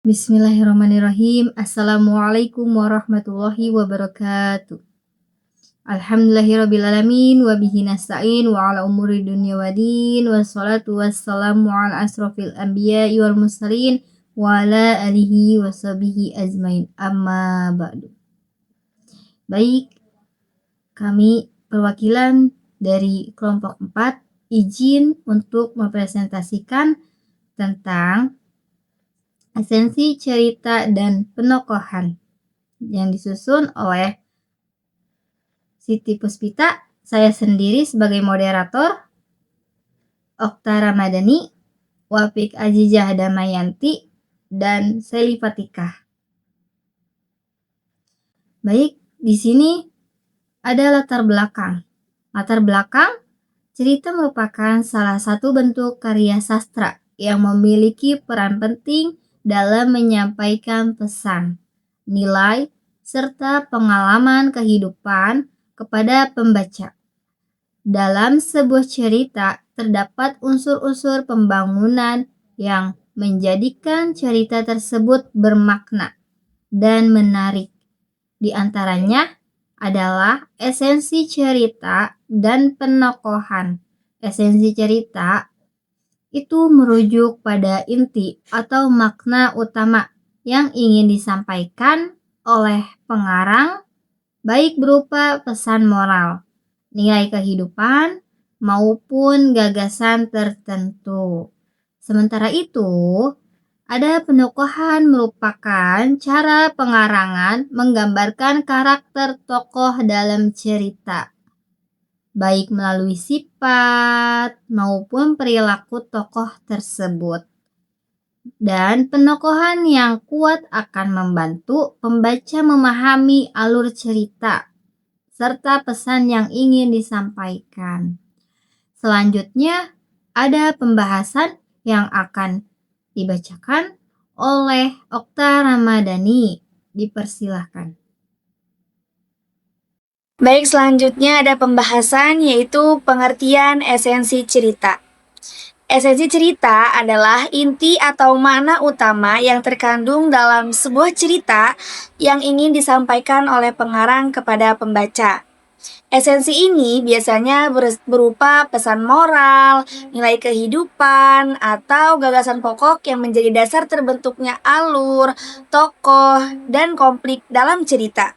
Bismillahirrahmanirrahim. Assalamualaikum warahmatullahi wabarakatuh. Alhamdulillahirrabbilalamin wa bihi nasta'in wa ala umuri dunya wa din wassalatu wassalamu ala asrafil anbiya'i wal mursalin wa ala alihi wa sahbihi ajmain amma ba'du. Baik, kami perwakilan dari kelompok 4 izin untuk mempresentasikan tentang esensi cerita dan penokohan yang disusun oleh Siti Puspita, saya sendiri sebagai moderator, Okta Ramadhani, Wafik Azizah Damayanti, dan Seli Fatikah. Baik, di sini ada latar belakang. Latar belakang, cerita merupakan salah satu bentuk karya sastra yang memiliki peran penting dalam menyampaikan pesan, nilai, serta pengalaman kehidupan kepada pembaca. Dalam sebuah cerita terdapat unsur-unsur pembangunan yang menjadikan cerita tersebut bermakna dan menarik. Di antaranya adalah esensi cerita dan penokohan. Esensi cerita itu merujuk pada inti atau makna utama yang ingin disampaikan oleh pengarang, baik berupa pesan moral, nilai kehidupan, maupun gagasan tertentu. Sementara itu, ada penokohan merupakan cara pengarangan menggambarkan karakter tokoh dalam cerita, baik melalui sifat maupun perilaku tokoh tersebut. Dan penokohan yang kuat akan membantu pembaca memahami alur cerita serta pesan yang ingin disampaikan. Selanjutnya, ada pembahasan yang akan dibacakan oleh Okta Ramadhani. Dipersilahkan. Baik, selanjutnya ada pembahasan yaitu pengertian esensi cerita. Esensi cerita adalah inti atau makna utama yang terkandung dalam sebuah cerita yang ingin disampaikan oleh pengarang kepada pembaca. Esensi ini biasanya berupa pesan moral, nilai kehidupan, atau gagasan pokok yang menjadi dasar terbentuknya alur, tokoh, dan konflik dalam cerita.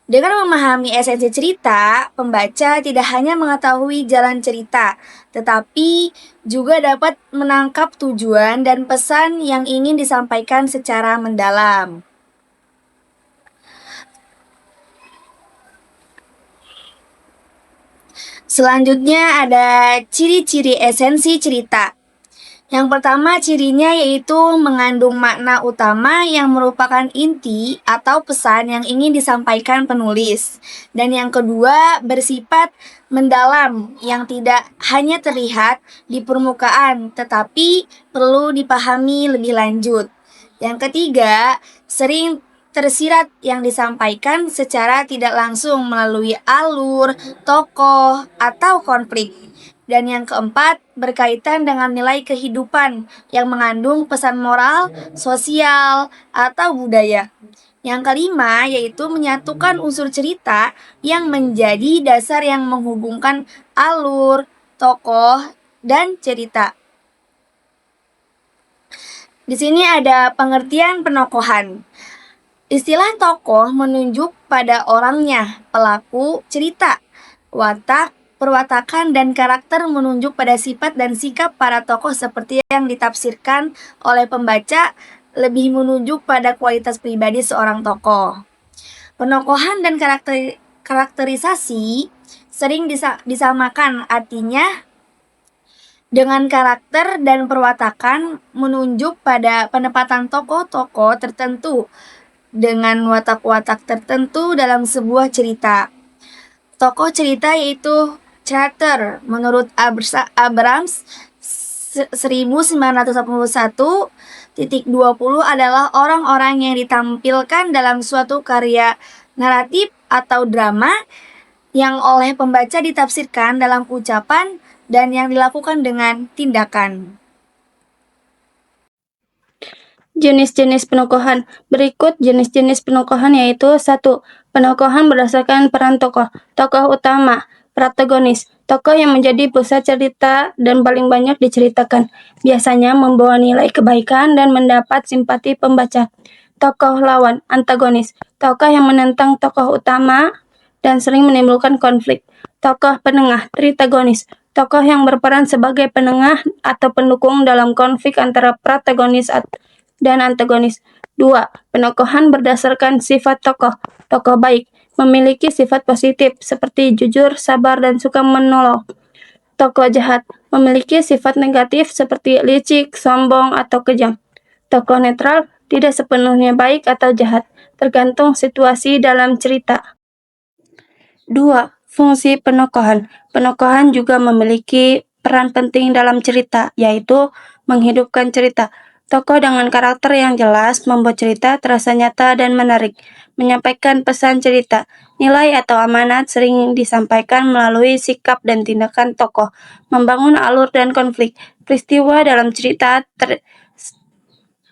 Dengan memahami esensi cerita, pembaca tidak hanya mengetahui jalan cerita, tetapi juga dapat menangkap tujuan dan pesan yang ingin disampaikan secara mendalam. Selanjutnya ada ciri-ciri esensi cerita. Yang pertama cirinya yaitu mengandung makna utama yang merupakan inti atau pesan yang ingin disampaikan penulis. Dan yang kedua bersifat mendalam yang tidak hanya terlihat di permukaan tetapi perlu dipahami lebih lanjut. Yang ketiga sering tersirat yang disampaikan secara tidak langsung melalui alur, tokoh, atau konflik. Dan yang keempat, berkaitan dengan nilai kehidupan yang mengandung pesan moral, sosial, atau budaya. Yang kelima, yaitu menyatukan unsur cerita yang menjadi dasar yang menghubungkan alur, tokoh, dan cerita. Di sini ada pengertian penokohan. Istilah tokoh menunjuk pada orangnya, pelaku cerita, watak, perwatakan, dan karakter menunjuk pada sifat dan sikap para tokoh seperti yang ditafsirkan oleh pembaca lebih menunjuk pada kualitas pribadi seorang tokoh. Penokohan dan karakterisasi sering disamakan, artinya dengan karakter dan perwatakan menunjuk pada penempatan tokoh-tokoh tertentu dengan watak-watak tertentu dalam sebuah cerita. Tokoh cerita yaitu character menurut Abrams 1981-20 adalah orang-orang yang ditampilkan dalam suatu karya naratif atau drama yang oleh pembaca ditafsirkan dalam ucapan dan yang dilakukan dengan tindakan. Jenis-jenis penokohan. Berikut jenis-jenis penokohan yaitu 1. Penokohan berdasarkan peran tokoh. Tokoh utama, protagonis. Tokoh yang menjadi pusat cerita dan paling banyak diceritakan. Biasanya membawa nilai kebaikan dan mendapat simpati pembaca. Tokoh lawan, antagonis. Tokoh yang menentang tokoh utama dan sering menimbulkan konflik. Tokoh penengah, tritagonis. Tokoh yang berperan sebagai penengah atau pendukung dalam konflik antara protagonis dan antagonis. 2. Penokohan berdasarkan sifat tokoh. Tokoh baik memiliki sifat positif seperti jujur, sabar, dan suka menolong. Tokoh jahat memiliki sifat negatif seperti licik, sombong, atau kejam. Tokoh netral tidak sepenuhnya baik atau jahat, tergantung situasi dalam cerita. 2. Fungsi penokohan. Penokohan juga memiliki peran penting dalam cerita, yaitu menghidupkan cerita. Tokoh dengan karakter yang jelas membuat cerita terasa nyata dan menarik, menyampaikan pesan cerita. Nilai atau amanat sering disampaikan melalui sikap dan tindakan tokoh, membangun alur dan konflik. Peristiwa dalam cerita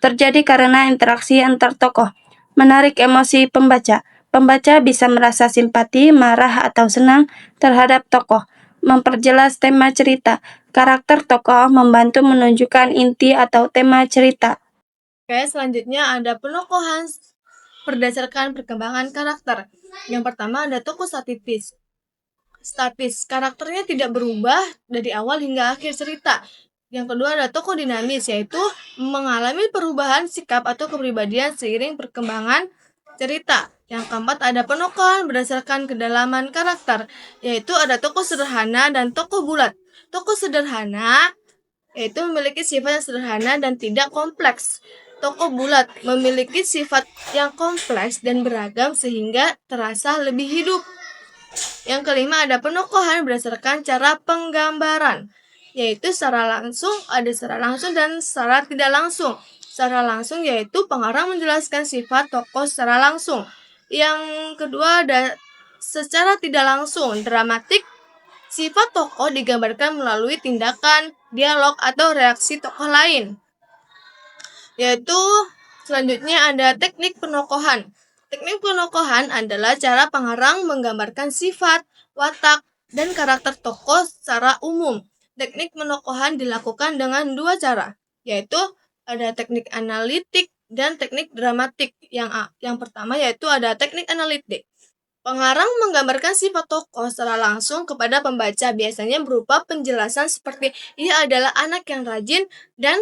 terjadi karena interaksi antar tokoh, menarik emosi pembaca. Pembaca bisa merasa simpati, marah, atau senang terhadap tokoh. Memperjelas tema cerita. Karakter tokoh membantu menunjukkan inti atau tema cerita. Oke, selanjutnya ada penokohan berdasarkan perkembangan karakter. Yang pertama ada tokoh statis. Karakternya tidak berubah dari awal hingga akhir cerita. Yang kedua ada tokoh dinamis, yaitu mengalami perubahan sikap atau kepribadian seiring perkembangan cerita. Yang keempat ada penokohan berdasarkan kedalaman karakter, yaitu ada tokoh sederhana dan tokoh bulat. Tokoh sederhana yaitu memiliki sifat yang sederhana dan tidak kompleks. Tokoh bulat memiliki sifat yang kompleks dan beragam sehingga terasa lebih hidup. Yang kelima ada penokohan berdasarkan cara penggambaran, yaitu secara langsung, dan secara tidak langsung. Secara langsung yaitu pengarang menjelaskan sifat tokoh secara langsung. Yang kedua ada secara tidak langsung, dramatik. Sifat tokoh digambarkan melalui tindakan, dialog, atau reaksi tokoh lain. Yaitu selanjutnya ada teknik penokohan. Teknik penokohan adalah cara pengarang menggambarkan sifat, watak, dan karakter tokoh secara umum. Teknik penokohan dilakukan dengan dua cara, yaitu ada teknik analitik dan teknik dramatik. Yang pertama yaitu ada teknik analitik. Pengarang menggambarkan sifat tokoh secara langsung kepada pembaca, biasanya berupa penjelasan seperti ia adalah anak yang rajin dan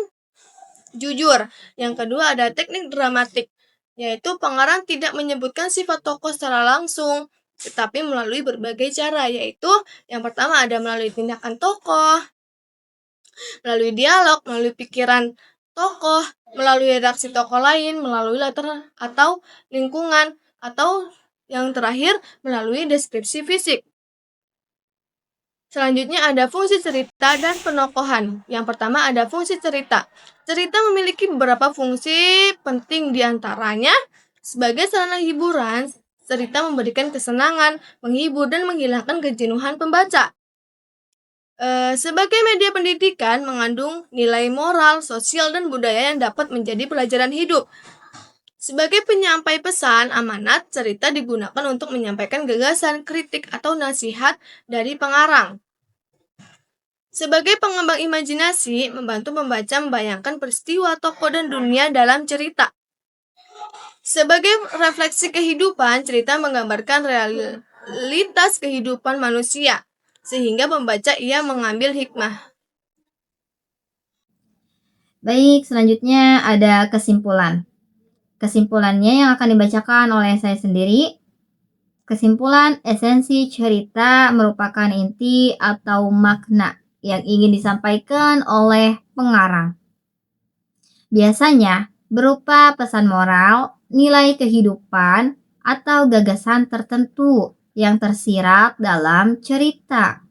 jujur. Yang kedua ada teknik dramatik, yaitu pengarang tidak menyebutkan sifat tokoh secara langsung, tetapi melalui berbagai cara, yaitu yang pertama ada melalui tindakan tokoh, melalui dialog, melalui pikiran tokoh, melalui reaksi tokoh lain, melalui latar atau lingkungan, atau yang terakhir melalui deskripsi fisik. Selanjutnya ada fungsi cerita dan penokohan. Yang pertama ada fungsi cerita. Cerita memiliki beberapa fungsi penting, diantaranya sebagai sarana hiburan. Cerita memberikan kesenangan, menghibur, dan menghilangkan kejenuhan pembaca. Sebagai media pendidikan, mengandung nilai moral, sosial, dan budaya yang dapat menjadi pelajaran hidup. Sebagai penyampai pesan amanat, cerita digunakan untuk menyampaikan gagasan, kritik, atau nasihat dari pengarang. Sebagai pengembang imajinasi, membantu pembaca membayangkan peristiwa, tokoh, dan dunia dalam cerita. Sebagai refleksi kehidupan, cerita menggambarkan realitas kehidupan manusia, sehingga pembaca ia mengambil hikmah. Baik, selanjutnya ada kesimpulan. Kesimpulannya yang akan dibacakan oleh saya sendiri. Kesimpulan, esensi cerita merupakan inti atau makna yang ingin disampaikan oleh pengarang. Biasanya berupa pesan moral, nilai kehidupan, atau gagasan tertentu yang tersirat dalam cerita.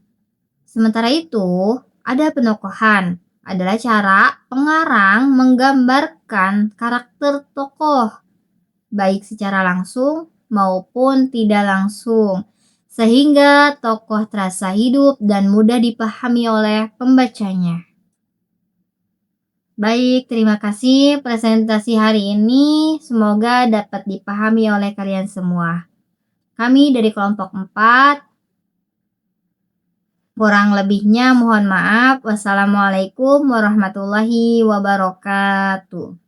Sementara itu, ada penokohan, adalah cara pengarang menggambarkan karakter tokoh, baik secara langsung maupun tidak langsung, sehingga tokoh terasa hidup dan mudah dipahami oleh pembacanya. Baik, terima kasih presentasi hari ini. Semoga dapat dipahami oleh kalian semua. Kami dari kelompok 4, kurang lebihnya mohon maaf. Wassalamualaikum warahmatullahi wabarakatuh.